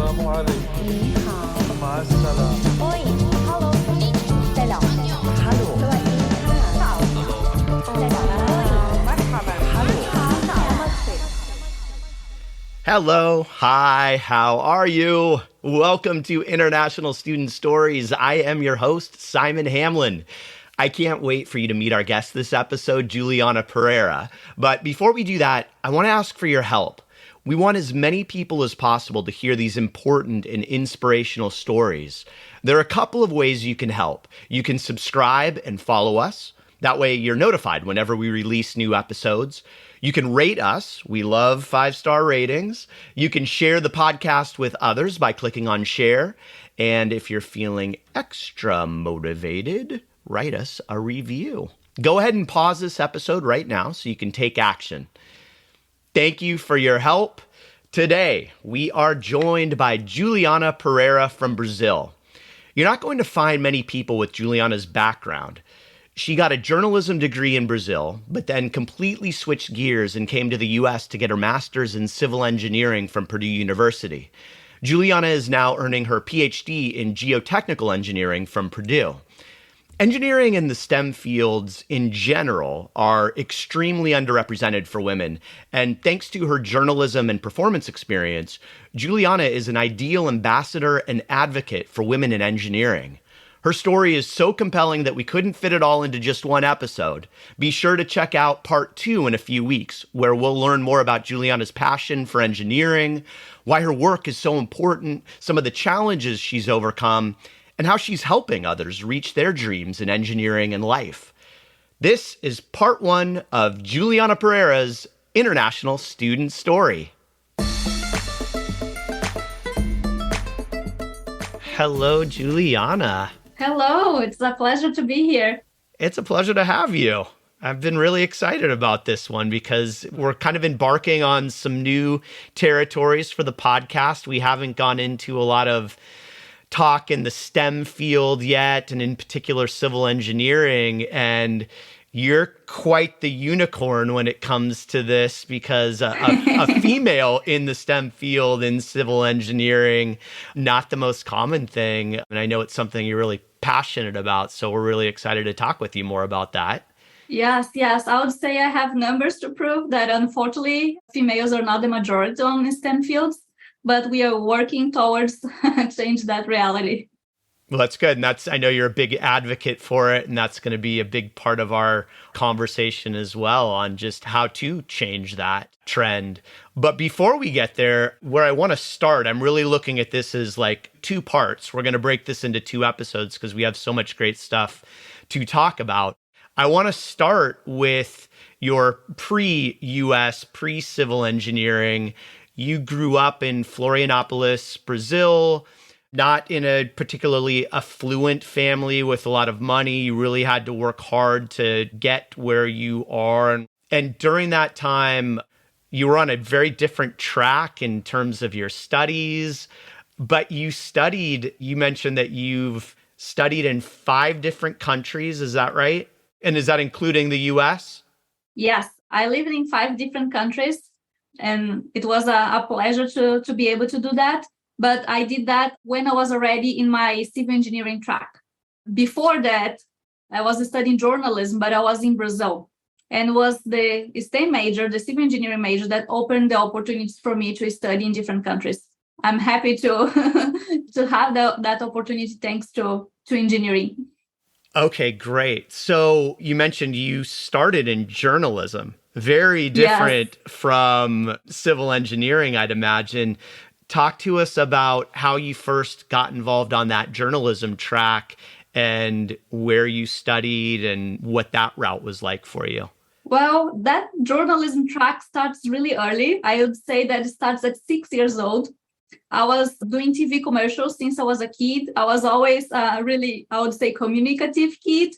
السلام عليكم. 你好 مع السلامة. Oi Hello Selam Hello สวัสดีค่ะ Hello, hi, how are you? Welcome to International Student Stories. I am your host, Simon Hamlin. I can't wait for you to meet our guest this episode, Juliana Pereira. But before we do that, I want to ask for your help. We want as many people as possible to hear these important and inspirational stories. There are a couple of ways you can help. You can subscribe and follow us. That way you're notified whenever we release new episodes. You can rate us. We love 5-star ratings. You can share the podcast with others by clicking on share. And if you're feeling extra motivated, write us a review. Go ahead and pause this episode right now so you can take action. Thank you for your help. Today, we are joined by Juliana Pereira from Brazil. You're not going to find many people with Juliana's background. She got a journalism degree in Brazil, but then completely switched gears and came to the US to get her master's in civil engineering from Purdue University. Juliana is now earning her PhD in geotechnical engineering from Purdue. Engineering and the STEM fields in general are extremely underrepresented for women, and thanks to her journalism and performance experience, Juliana is an ideal ambassador and advocate for women in engineering. Her story is so compelling that we couldn't fit it all into just one episode. Be sure to check out part 2 in a few weeks, where we'll learn more about Juliana's passion for engineering, why her work is so important, some of the challenges she's overcome, and how she's helping others reach their dreams in engineering and life. This is part 1 of Juliana Pereira's International Student Story. Hello, Juliana. Hello, it's a pleasure to be here. It's a pleasure to have you. I've been really excited about this one because we're kind of embarking on some new territories for the podcast. We haven't gone into a lot of talk in the STEM field yet, and in particular civil engineering. And you're quite the unicorn when it comes to this, because a female in the STEM field in civil engineering, not the most common thing. And I know it's something you're really passionate about. So we're really excited to talk with you more about that. Yes. I would say I have numbers to prove that unfortunately females are not the majority on STEM fields, but we are working towards change that reality. Well, that's good. And I know you're a big advocate for it. And that's going to be a big part of our conversation as well on just how to change that trend. But before we get there, where I want to start, I'm really looking at this as like 2 parts. We're going to break this into 2 episodes because we have so much great stuff to talk about. I want to start with your pre-US, pre-civil engineering. You grew up in Florianópolis, Brazil, not in a particularly affluent family with a lot of money. You really had to work hard to get where you are. And during that time, you were on a very different track in terms of your studies, but you mentioned that you've studied in 5 different countries. Is that right? And is that including the US? Yes, I lived in 5 different countries, and it was a pleasure to be able to do that. But I did that when I was already in my civil engineering track. Before that, I was studying journalism, but I was in Brazil. And it was the STEM major, the civil engineering major, that opened the opportunities for me to study in different countries. I'm happy to have that opportunity thanks to engineering. Okay, great. So you mentioned you started in journalism. Very different from civil engineering, I'd imagine. Talk to us about how you first got involved on that journalism track and where you studied and what that route was like for you. Well, that journalism track starts really early. I would say that it starts at 6 years old. I was doing TV commercials since I was a kid. I was always really, I would say, communicative kid.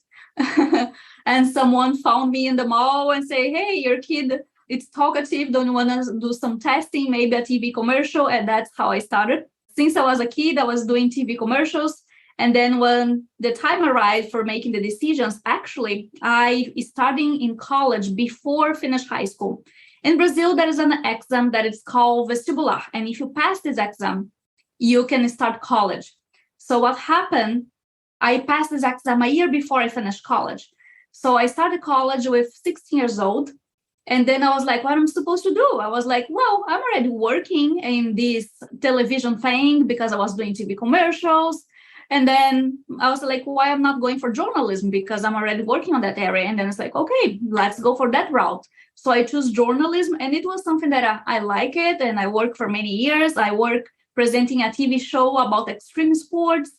And someone found me in the mall and say, hey, your kid, it's talkative. Don't you want to do some testing, maybe a TV commercial? And that's how I started. Since I was a kid, I was doing TV commercials. And then when the time arrived for making the decisions, actually, I started in college before finish high school. In Brazil, there is an exam that is called vestibular. And if you pass this exam, you can start college. So what happened, I passed this exam a year before I finished college. So I started college with 16 years old. And then I was like, what am I supposed to do? I was like, well, I'm already working in this television thing because I was doing TV commercials. And then I was like, why I'm not going for journalism? Because I'm already working on that area. And then it's like, okay, let's go for that route. So I chose journalism, and it was something that I like it. And I worked for many years. I worked presenting a TV show about extreme sports.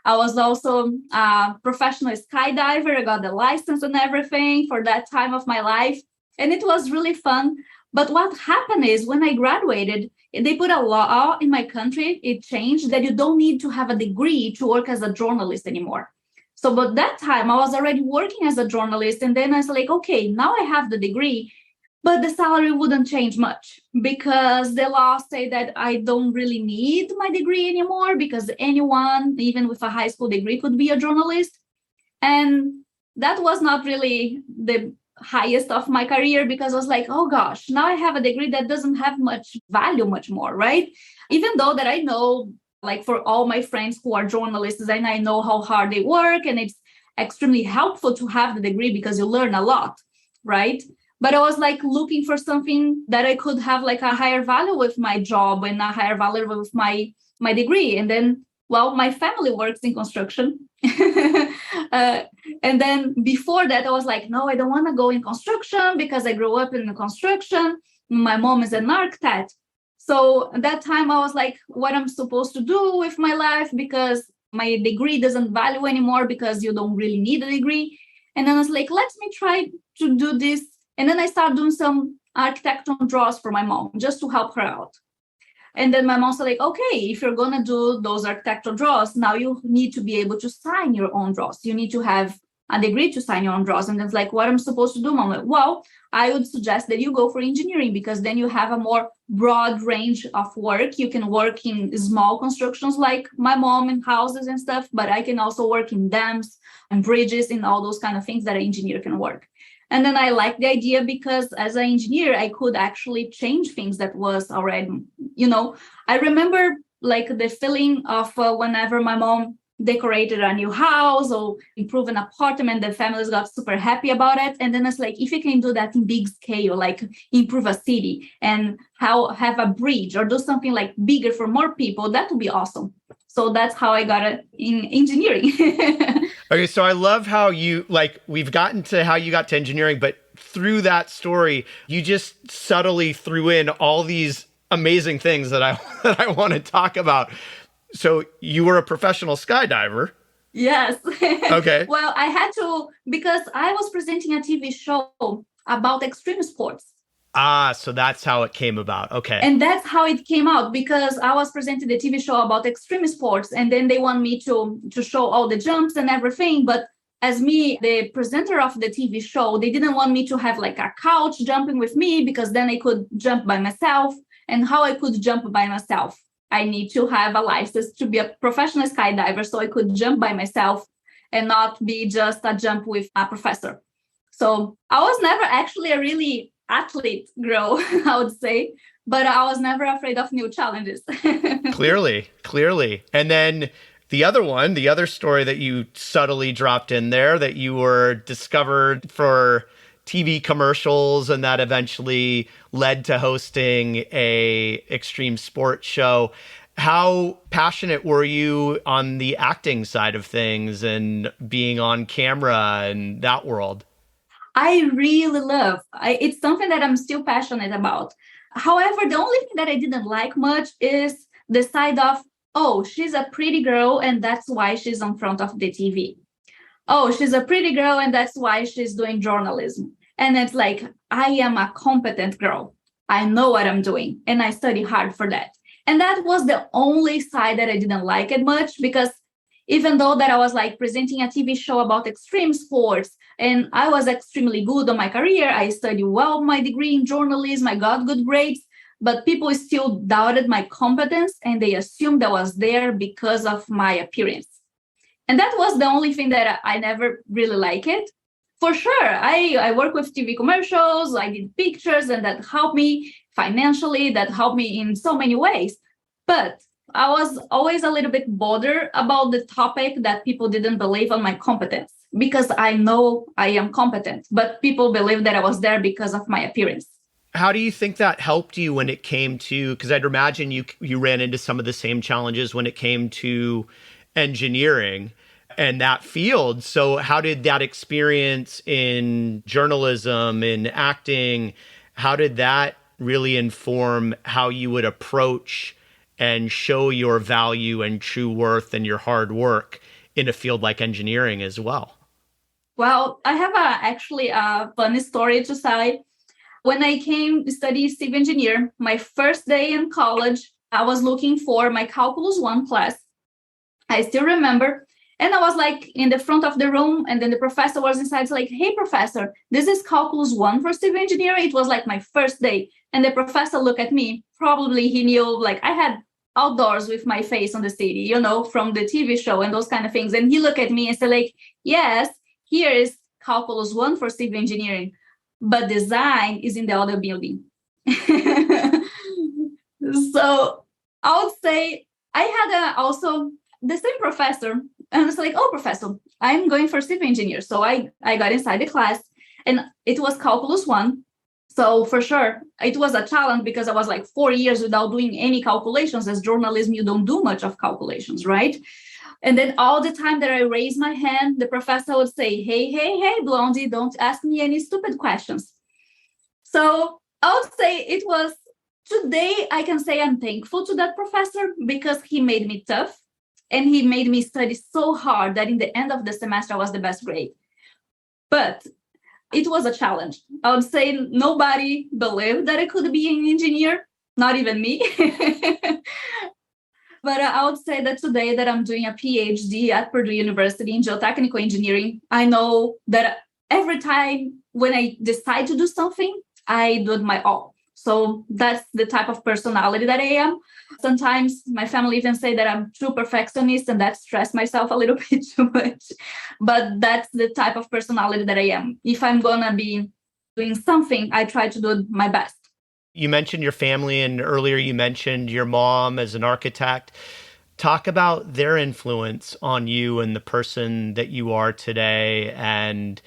I was also a professional skydiver. I got the license and everything for that time of my life. And it was really fun. But what happened is when I graduated, they put a law in my country. It changed that you don't need to have a degree to work as a journalist anymore. So, but that time I was already working as a journalist. And then I was like, okay, now I have the degree, but the salary wouldn't change much because the law say that I don't really need my degree anymore because anyone, even with a high school degree, could be a journalist. And that was not really the highest of my career because I was like, oh gosh, now I have a degree that doesn't have much value much more, right? Even though that I know, like for all my friends who are journalists, and I know how hard they work, and it's extremely helpful to have the degree because you learn a lot, right? But I was like looking for something that I could have like a higher value with my job and a higher value with my degree. And then, well, my family works in construction. And then before that, I was like, no, I don't want to go in construction because I grew up in the construction. My mom is an architect. So at that time, I was like, what I'm supposed to do with my life because my degree doesn't value anymore because you don't really need a degree. And then I was like, let me try to do this. And then I started doing some architectural draws for my mom just to help her out. And then my mom said, like, okay, if you're going to do those architectural draws, now you need to be able to sign your own draws. You need to have a degree to sign your own draws. And it's like, what I'm supposed to do, Mom? Like, well, I would suggest that you go for engineering because then you have a more broad range of work. You can work in small constructions like my mom in houses and stuff, but I can also work in dams and bridges and all those kind of things that an engineer can work. And then I liked the idea because as an engineer, I could actually change things that was already, I remember like the feeling of whenever my mom decorated a new house or improved an apartment, the families got super happy about it. And then it's like, if you can do that in big scale, like improve a city and have a bridge or do something like bigger for more people, that would be awesome. So that's how I got it in engineering. Okay, so I love how we've gotten to how you got to engineering, but through that story, you just subtly threw in all these amazing things that I want to talk about. So you were a professional skydiver. Yes. Okay. Well, I had to, because I was presenting a TV show about extreme sports. So that's how it came about. Okay. And that's how it came out because I was presenting the TV show about extreme sports. And then they want me to show all the jumps and everything. But as me, the presenter of the TV show, they didn't want me to have like a couch jumping with me because then I could jump by myself. And how I could jump by myself, I need to have a license to be a professional skydiver so I could jump by myself and not be just a jump with a professor. So I was never actually a really athlete girl, I would say, but I was never afraid of new challenges. Clearly. And then the other story that you subtly dropped in there, that you were discovered for TV commercials and that eventually led to hosting a extreme sports show. How passionate were you on the acting side of things and being on camera and that world? I really love. It's something that I'm still passionate about. However, the only thing that I didn't like much is the side of, oh, she's a pretty girl and that's why she's in front of the TV. Oh, she's a pretty girl and that's why she's doing journalism. And it's like, I am a competent girl. I know what I'm doing and I study hard for that. And that was the only side that I didn't like it much because even though that I was like presenting a TV show about extreme sports and I was extremely good on my career, I studied well my degree in journalism, I got good grades, but people still doubted my competence and they assumed I was there because of my appearance. And that was the only thing that I never really liked it. For sure, I work with TV commercials, I did pictures, and that helped me financially, that helped me in so many ways. But I was always a little bit bothered about the topic that people didn't believe on my competence, because I know I am competent, but people believe that I was there because of my appearance. How do you think that helped you when it came to, because I'd imagine you ran into some of the same challenges when it came to engineering and that field. So how did that experience in journalism, in acting, how did that really inform how you would approach and show your value and true worth and your hard work in a field like engineering as well? Well, I have actually a funny story to say. When I came to study civil engineer, my first day in college, I was looking for my Calculus 1 class. I still remember. And I was like in the front of the room, and then the professor was inside, like, hey, professor, this is Calculus 1 for civil engineering. It was like my first day. And the professor looked at me. Probably he knew, like, I had outdoors with my face on the city, you know, from the TV show and those kind of things. And he looked at me and said, like, yes, here is Calculus 1 for civil engineering, but design is in the other building. So I would say I had also the same professor. And I was like, oh, professor, I'm going for civil engineer. So I got inside the class, and it was Calculus 1. So for sure, it was a challenge because I was like 4 years without doing any calculations. As journalism, you don't do much of calculations, right? And then all the time that I raised my hand, the professor would say, hey, Blondie, don't ask me any stupid questions. So I would say it was, today I can say I'm thankful to that professor because he made me tough and he made me study so hard that in the end of the semester I was the best grade. But it was a challenge. I would say nobody believed that I could be an engineer, not even me. But I would say that today that I'm doing a PhD at Purdue University in geotechnical engineering, I know that every time when I decide to do something, I do it my all. So that's the type of personality that I am. Sometimes my family even say that I'm too perfectionist, and that stress myself a little bit too much. But that's the type of personality that I am. If I'm going to be doing something, I try to do my best. You mentioned your family, and earlier you mentioned your mom as an architect. Talk about their influence on you and the person that you are today, and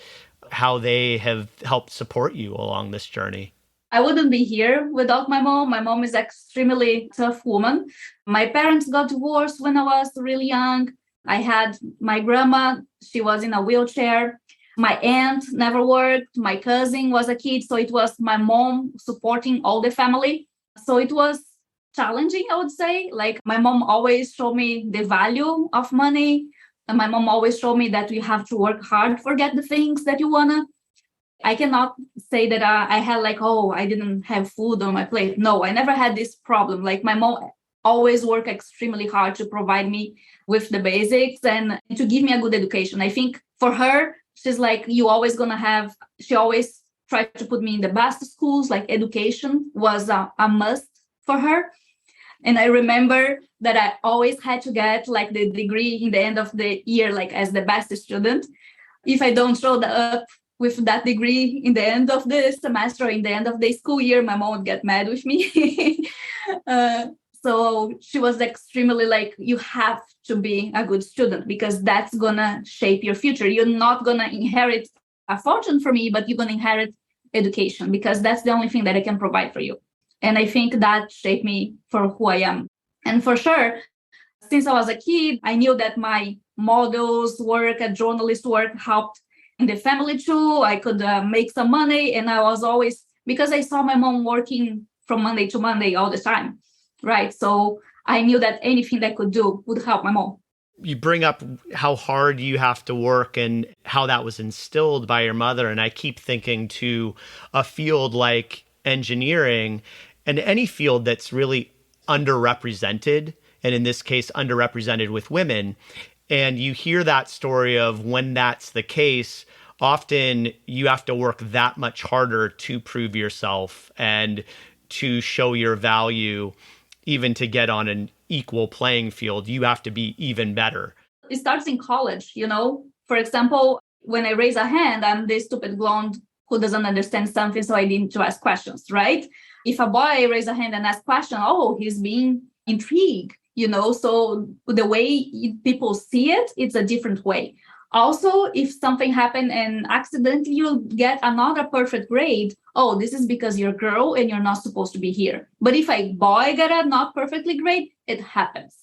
how they have helped support you along this journey. I wouldn't be here without my mom. My mom is an extremely tough woman. My parents got divorced when I was really young. I had my grandma, she was in a wheelchair. My aunt never worked. My cousin was a kid. So it was my mom supporting all the family. So it was challenging, I would say. Like, my mom always showed me the value of money. And my mom always showed me that you have to work hard to get the things that you want to. I cannot say that I had like, oh, I didn't have food on my plate. No, I never had this problem. Like, my mom always worked extremely hard to provide me with the basics and to give me a good education. I think for her, she's like, you always going to have, she always tried to put me in the best schools. Like, education was a must for her. And I remember that I always had to get like the degree in the end of the year, like as the best student. If I don't show up with that degree in the end of the semester or in the end of the school year, my mom would get mad with me. So she was extremely like, you have to be a good student because that's going to shape your future. You're not going to inherit a fortune from me, but you're going to inherit education because that's the only thing that I can provide for you. And I think that shaped me for who I am. And for sure, since I was a kid, I knew that my models work and journalist work helped in the family too. I could make some money. And I was always, because I saw my mom working from Monday to Monday all the time, right? So I knew that anything that I could do would help my mom. You bring up how hard you have to work and how that was instilled by your mother. And I keep thinking to a field like engineering and any field that's really underrepresented, and in this case, underrepresented with women. And you hear that story of when that's the case, often you have to work that much harder to prove yourself and to show your value, even to get on an equal playing field. You have to be even better. It starts in college, you know. For example, when I raise a hand, I'm the stupid blonde who doesn't understand something, so I need to ask questions, right? If a boy raises a hand and asks a question, oh, he's being intrigued. so the way people see it, it's a different way. Also, if something happened and accidentally you'll get another perfect grade, oh, this is because you're a girl and you're not supposed to be here. But if a boy got a not perfectly grade, it happens,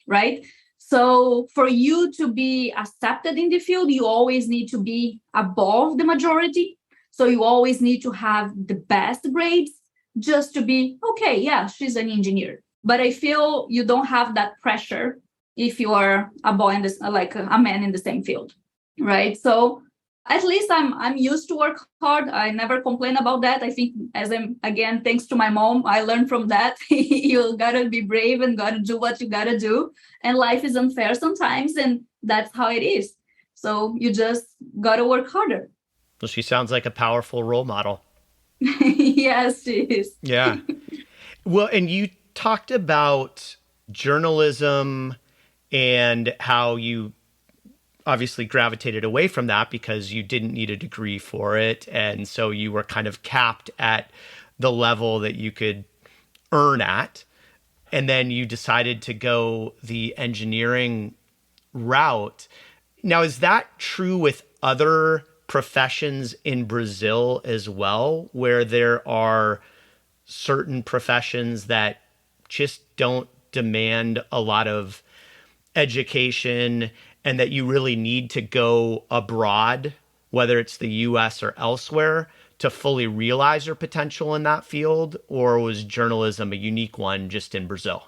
right? So for you to be accepted in the field, you always need to be above the majority. So you always need to have the best grades just to be, okay, yeah, she's an engineer. But I feel you don't have that pressure if you are a boy in this, like a man in the same field, right? So at least I'm used to work hard. I never complain about that. I think again, thanks to my mom, I learned from that. You gotta be brave and gotta do what you gotta do. And life is unfair sometimes, and that's how it is. So you just gotta work harder. Well, she sounds like a powerful role model. Yes, she is. Yeah. Well, and you talked about journalism and how you obviously gravitated away from that because you didn't need a degree for it. And so you were kind of capped at the level that you could earn at. And then you decided to go the engineering route. Now, is that true with other professions in Brazil as well, where there are certain professions that just don't demand a lot of education and that you really need to go abroad, whether it's the US or elsewhere, to fully realize your potential in that field? Or was journalism a unique one just in Brazil?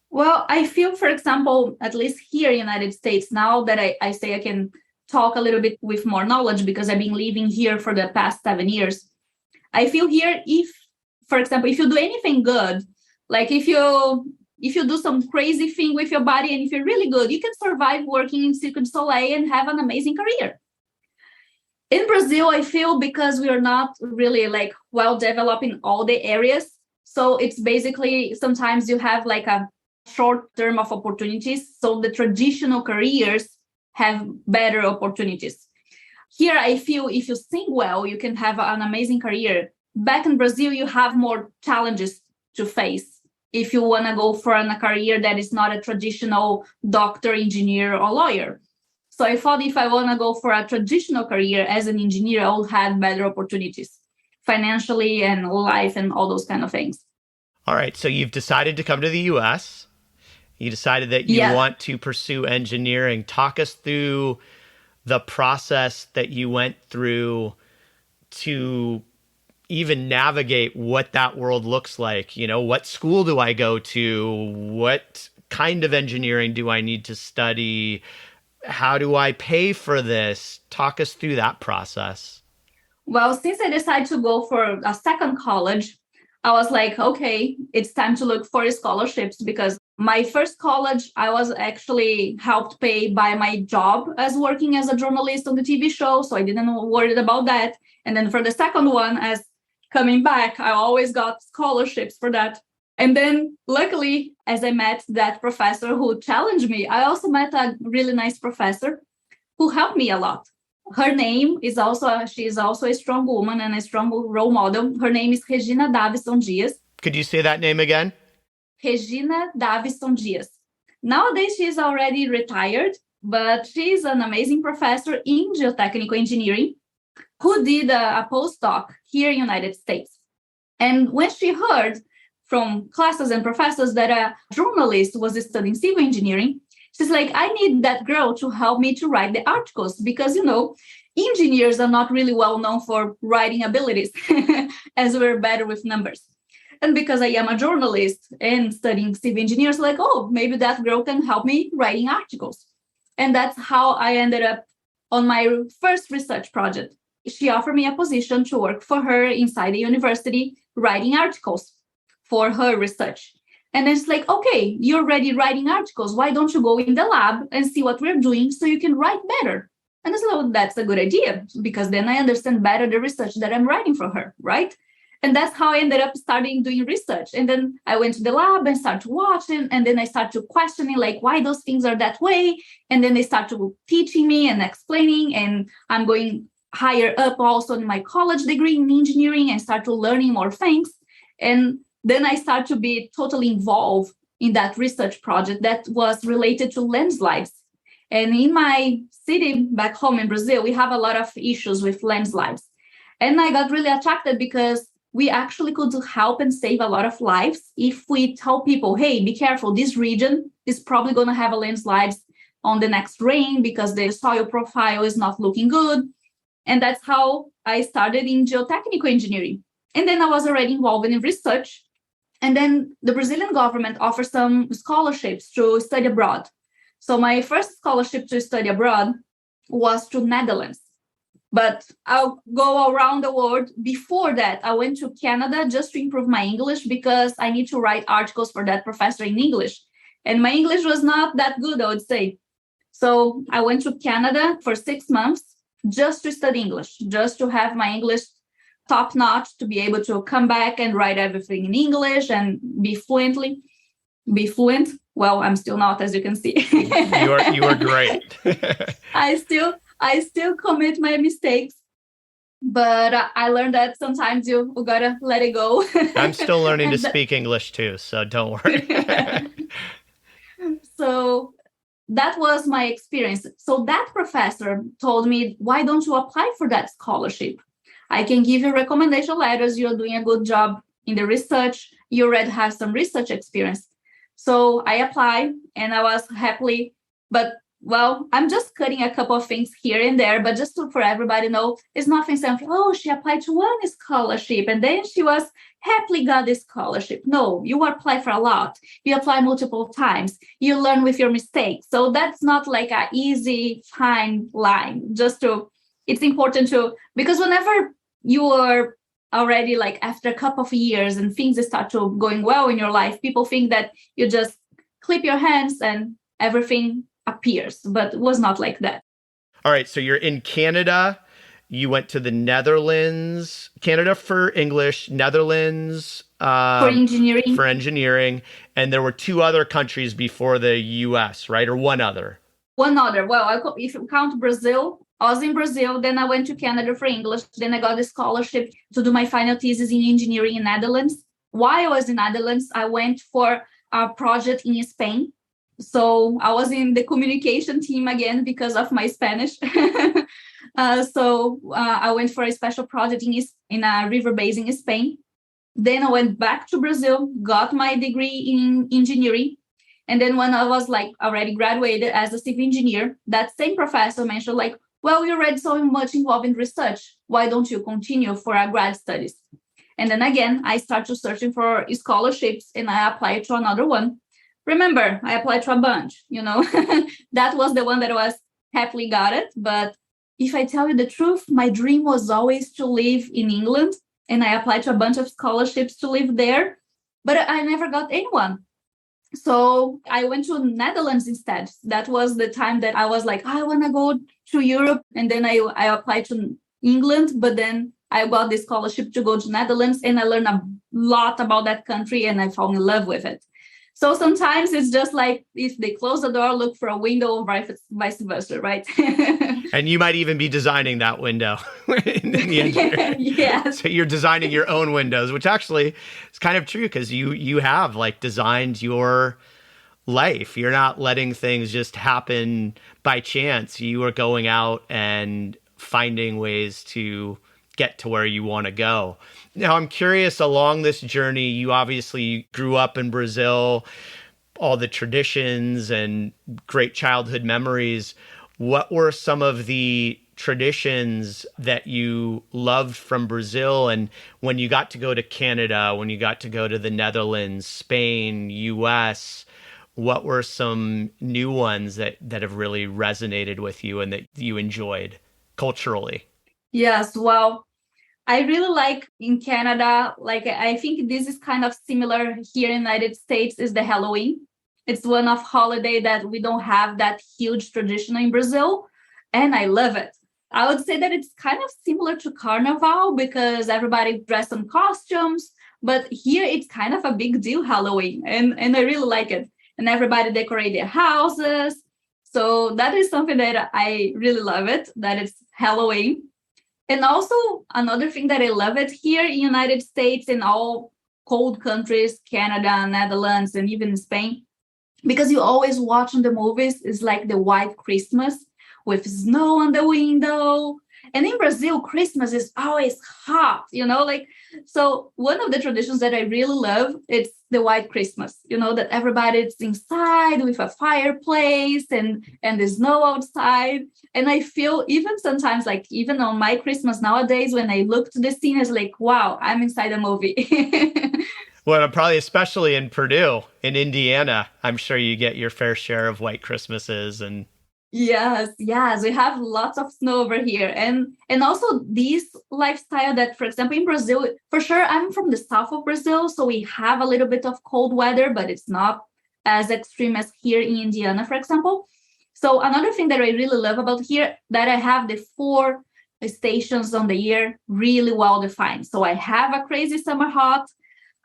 Well, I feel, for example, at least here in the United States, now that I say I can talk a little bit with more knowledge because I've been living here for the past 7 years. I feel here, for example, if you do anything good, like if you do some crazy thing with your body and if you're really good, you can survive working in Cirque du Soleil and have an amazing career. In Brazil, I feel because we are not really like well developed in all the areas. So it's basically sometimes you have like a short term of opportunities. So the traditional careers have better opportunities. Here, I feel if you sing well, you can have an amazing career. Back in Brazil, you have more challenges to face if you want to go for a career that is not a traditional doctor, engineer, or lawyer. So I thought if I want to go for a traditional career as an engineer, I would have better opportunities financially and life and all those kind of things. All right. So you've decided to come to the US. You decided that you want to pursue engineering. Talk us through the process that you went through to even navigate what that world looks like. What school do I go to? What kind of engineering do I need to study? How do I pay for this? Talk us through that process. Well, since I decided to go for a second college, I was like, okay, it's time to look for scholarships because my first college, I was actually helped pay by my job as working as a journalist on the TV show. So I didn't worry about that. And then for the second one, as coming back, I always got scholarships for that. And then luckily, as I met that professor who challenged me, I also met a really nice professor who helped me a lot. Her name is she is also a strong woman and a strong role model. Her name is Regina Davison Dias. Could you say that name again? Regina Davison Dias. Nowadays, she's already retired, but she's an amazing professor in geotechnical engineering who did a postdoc here in the United States. And when she heard from classes and professors that a journalist was studying civil engineering, she's like, I need that girl to help me to write the articles because, engineers are not really well known for writing abilities as we're better with numbers. And because I am a journalist and studying civil engineers, like, oh, maybe that girl can help me writing articles. And that's how I ended up on my first research project. She offered me a position to work for her inside the university, writing articles for her research. And it's like, okay, you're already writing articles. Why don't you go in the lab and see what we're doing so you can write better? And it's like, well, that's a good idea because then I understand better the research that I'm writing for her, right? And that's how I ended up starting doing research. And then I went to the lab and started watching, and then I started questioning like why those things are that way. And then they start to teaching me and explaining, and I'm going higher up also in my college degree in engineering and start to learning more things. And then I start to be totally involved in that research project that was related to landslides. And in my city back home in Brazil, we have a lot of issues with landslides. And I got really attracted because we actually could help and save a lot of lives if we tell people, hey, be careful, this region is probably going to have a landslides on the next rain because the soil profile is not looking good. And that's how I started in geotechnical engineering. And then I was already involved in research. And then the Brazilian government offers some scholarships to study abroad. So my first scholarship to study abroad was to Netherlands. But I'll go around the world. Before that, I went to Canada just to improve my English because I need to write articles for that professor in English. And my English was not that good, I would say. So I went to Canada for 6 months just to study English, just to have my English top notch, to be able to come back and write everything in English and be fluent. Well, I'm still not, as you can see. You are great. I still commit my mistakes, but I learned that sometimes you gotta let it go. I'm still learning to speak English too, so don't worry. So that was my experience. So that professor told me, why don't you apply for that scholarship? I can give you recommendation letters. You're doing a good job in the research. You already have some research experience. So I applied and I was happily, but well, I'm just cutting a couple of things here and there, but just for everybody to know, it's nothing something, oh, she applied to one scholarship and then she was happily got this scholarship. No, you apply for a lot. You apply multiple times. You learn with your mistakes. So that's not like an easy, fine line. It's important to, because whenever you are already like after a couple of years and things start to going well in your life, people think that you just clip your hands and everything appears, but it was not like that. All right. So you're in Canada. You went to the Netherlands, Canada for English, Netherlands For engineering. for engineering. And there were 2 other countries before the US, right? Or one other. One other. Well, if you count Brazil, I was in Brazil, then I went to Canada for English. Then I got a scholarship to do my final thesis in engineering in Netherlands. While I was in Netherlands, I went for a project in Spain. So I was in the communication team again because of my Spanish. So I went for a special project in a river basin in Spain. Then I went back to Brazil, got my degree in engineering. And then when I was like already graduated as a civil engineer, that same professor mentioned like, well, you're already so much involved in research. Why don't you continue for our grad studies? And then again, I started searching for scholarships and I applied to another one. Remember, I applied to a bunch, that was the one that was happily got it. But if I tell you the truth, my dream was always to live in England. And I applied to a bunch of scholarships to live there, but I never got anyone. So I went to Netherlands instead. That was the time that I was like, I want to go to Europe. And then I applied to England, but then I got this scholarship to go to Netherlands and I learned a lot about that country and I fell in love with it. So sometimes it's just like if they close the door, look for a window, or vice versa, right? And you might even be designing that window in the engineering. Yeah. So you're designing your own windows, which actually is kind of true because you have like designed your life. You're not letting things just happen by chance. You are going out and finding ways to get to where you want to go. Now, I'm curious, along this journey, you obviously grew up in Brazil, all the traditions and great childhood memories. What were some of the traditions that you loved from Brazil? And when you got to go to Canada, when you got to go to the Netherlands, Spain, US, what were some new ones that have really resonated with you and that you enjoyed culturally? Yes, well, I really like in Canada, like I think this is kind of similar here in the United States, is the Halloween. It's one of holiday that we don't have that huge tradition in Brazil, and I love it. I would say that it's kind of similar to Carnival because everybody dressed in costumes, but here it's kind of a big deal, Halloween, and I really like it. And everybody decorate their houses. So that is something that I really love it, that it's Halloween. And also another thing that I love it here in United States and all cold countries, Canada, Netherlands, and even Spain, because you always watch in the movies is like the white Christmas with snow on the window. And in Brazil, Christmas is always hot, like, so one of the traditions that I really love, it's the white Christmas, that everybody's inside with a fireplace and the snow outside. And I feel even sometimes, like even on my Christmas nowadays, when I look to the scene, it's like, wow, I'm inside a movie. Well, probably especially in Purdue, in Indiana, I'm sure you get your fair share of white Christmases. And Yes, we have lots of snow over here. And also this lifestyle that, for example, in Brazil, for sure, I'm from the south of Brazil, so we have a little bit of cold weather, but it's not as extreme as here in Indiana, for example. So another thing that I really love about here, that I have the 4 stations on the year really well defined. So I have a crazy summer hot,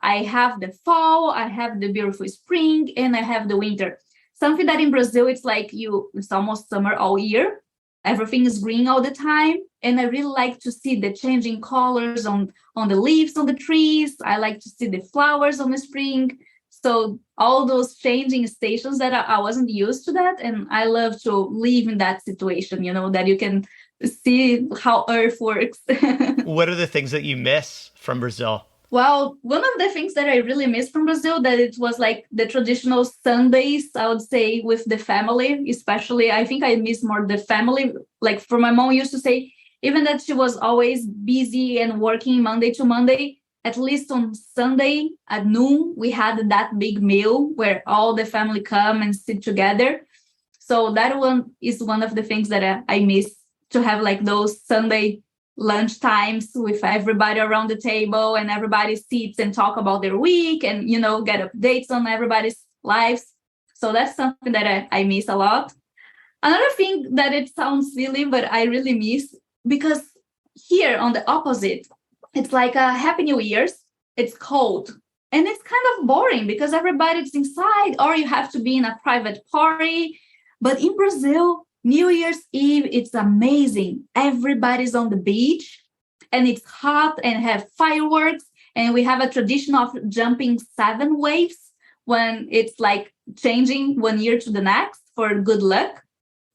I have the fall, I have the beautiful spring, and I have the winter. Something that in Brazil, it's like it's almost summer all year. Everything is green all the time. And I really like to see the changing colors on the leaves on the trees. I like to see the flowers on the spring. So all those changing stations that I wasn't used to that. And I love to live in that situation, that you can see how Earth works. what are the things that you miss from Brazil? Well, one of the things that I really miss from Brazil, that it was like the traditional Sundays, I would say, with the family, especially. I think I miss more the family. Like for my mom used to say, even that she was always busy and working Monday to Monday, at least on Sunday at noon, we had that big meal where all the family come and sit together. So that one is one of the things that I miss, to have like those Sunday lunch times with everybody around the table, and everybody sits and talk about their week and, get updates on everybody's lives. So that's something that I miss a lot. Another thing that it sounds silly, but I really miss, because here on the opposite, it's like a Happy New Year's. It's cold and it's kind of boring because everybody's inside, or you have to be in a private party. But in Brazil, New Year's Eve, it's amazing. Everybody's on the beach and it's hot and have fireworks. And we have a tradition of jumping 7 waves when it's like changing one year to the next for good luck.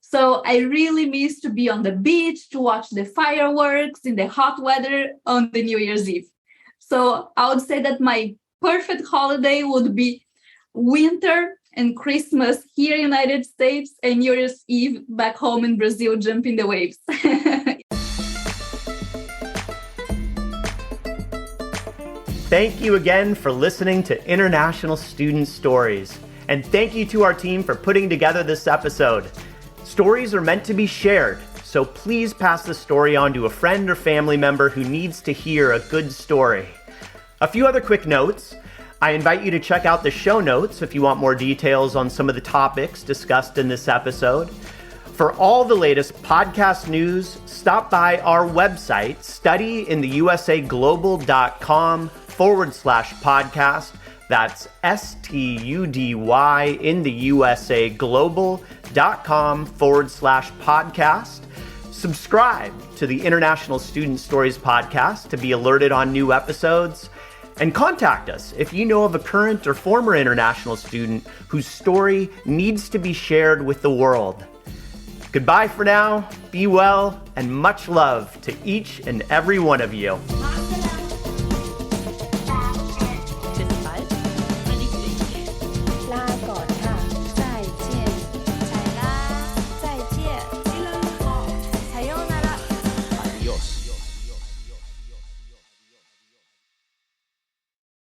So I really miss to be on the beach, to watch the fireworks in the hot weather on the New Year's Eve. So I would say that my perfect holiday would be winter and Christmas here in the United States, and New Year's Eve back home in Brazil, jumping the waves. Thank you again for listening to International Student Stories. And thank you to our team for putting together this episode. Stories are meant to be shared, so please pass the story on to a friend or family member who needs to hear a good story. A few other quick notes. I invite you to check out the show notes if you want more details on some of the topics discussed in this episode. For all the latest podcast news, stop by our website, studyintheusaglobal.com/podcast. That's STUDY in the USA global.com/podcast. Subscribe to the International Student Stories podcast to be alerted on new episodes. And contact us if you know of a current or former international student whose story needs to be shared with the world. Goodbye for now, be well, and much love to each and every one of you.